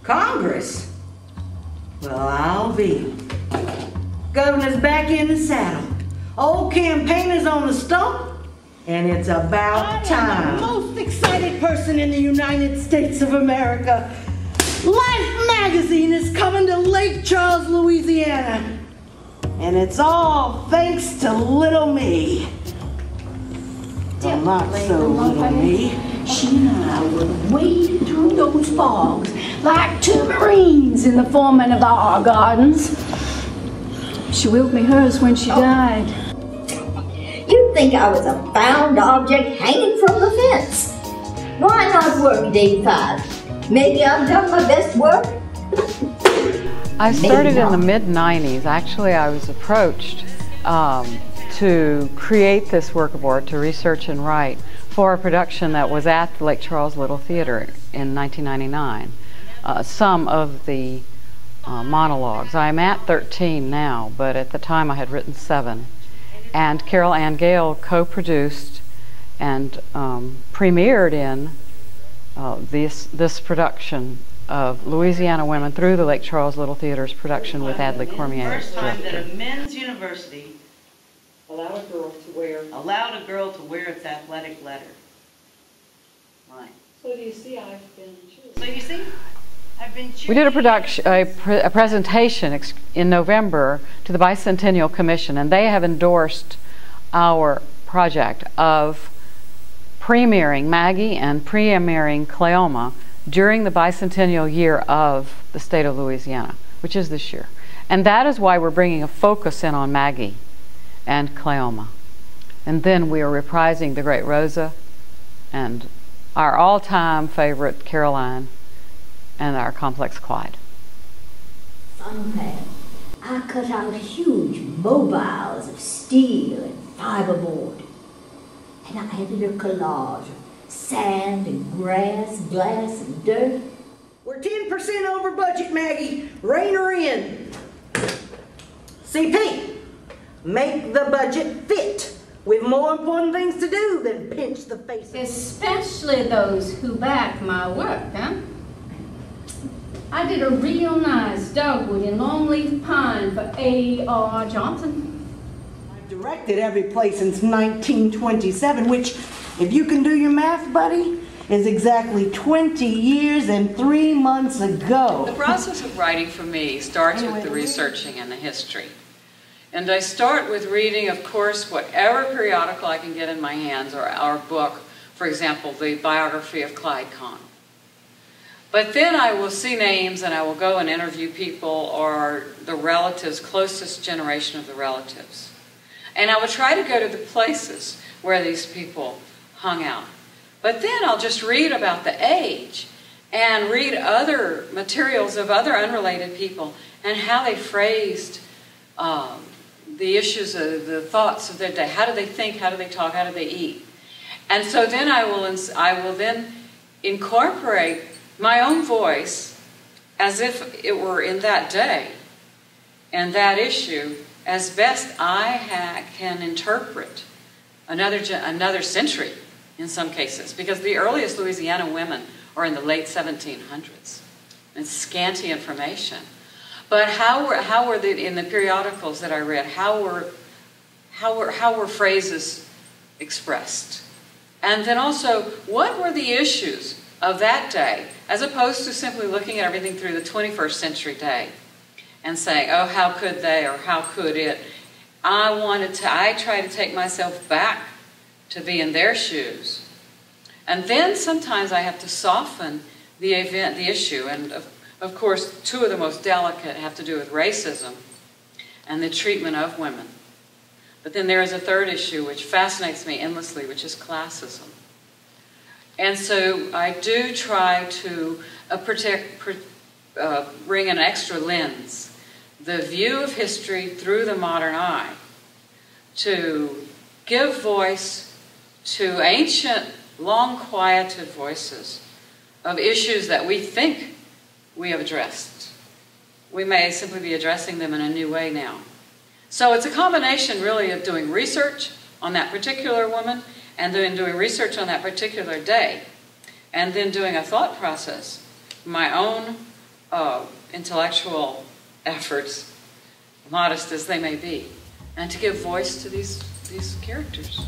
Congress? Well, I'll be. Governor's back in the saddle. Old campaigners on the stump, and it's about time. I'm the most excited person in the United States of America. Life magazine is coming to Lake Charles, Louisiana. And it's all thanks to little me. Well, not so little me. She and I were wading through those fogs like two Marines in the forming of our gardens. She willed me hers when she died. You'd think I was a found object hanging from the fence. Why not work at 85? Maybe I've done my best work. I started in the mid-90s. Actually, I was approached to create this work of art, to research and write for a production that was at the Lake Charles Little Theater in 1999. Some of the monologues. I'm at 13 now, but at the time I had written 7. And Carol Ann Gale co-produced and premiered in this production of Louisiana Women through the Lake Charles Little Theater's production with Adley Cormier as First time director. that a men's university Allowed a girl to wear its athletic letter. Right. So do you see, I've been choosing. So you see, I've been We did a presentation in November to the Bicentennial Commission, and they have endorsed our project of premiering Maggie and premiering Cleoma during the bicentennial year of the state of Louisiana, which is this year. And that is why we're bringing a focus in on Maggie and Cleoma. And then we are reprising The Great Rosa and our all-time favorite Caroline and our complex Clyde. Somehow, I cut out huge mobiles of steel and fiberboard, and I added a collage of sand and grass, glass and dirt. We're 10% over budget, Maggie. Rein her in. CP, make the budget fit. We've more important things to do than pinch the faces. Especially those who back my work, huh? I did a real nice dogwood in longleaf pine for A.R. Johnson. I've directed every play since 1927, which, if you can do your math, buddy, is exactly 20 years and 3 months ago. The process of writing for me starts with the researching and the history. And I start with reading, of course, whatever periodical I can get in my hands, or our book, for example, the biography of Clyde Kahn. But then I will see names and I will go and interview people or the relatives, closest generation of the relatives. And I will try to go to the places where these people hung out. But then I'll just read about the age and read other materials of other unrelated people and how they phrased the issues, the thoughts of their day. How do they think? How do they talk? How do they eat? And so then I will then incorporate my own voice as if it were in that day and that issue as best I can interpret another century in some cases, because the earliest Louisiana women are in the late 1700s. It's scanty information. But how were they, in the periodicals that I read, how were phrases expressed? And then also, what were the issues of that day, as opposed to simply looking at everything through the 21st century day and saying, oh, how could they, or how could it? I try to take myself back to be in their shoes. And then sometimes I have to soften the event, the issue, and of course, 2 of the most delicate have to do with racism and the treatment of women. But then there is a 3rd issue which fascinates me endlessly, which is classism. And so I do try to bring an extra lens, the view of history through the modern eye, to give voice to ancient, long-quieted voices of issues that we think we have addressed. We may simply be addressing them in a new way now. So it's a combination, really, of doing research on that particular woman and then doing research on that particular day and then doing a thought process, my own intellectual efforts, modest as they may be, and to give voice to these characters.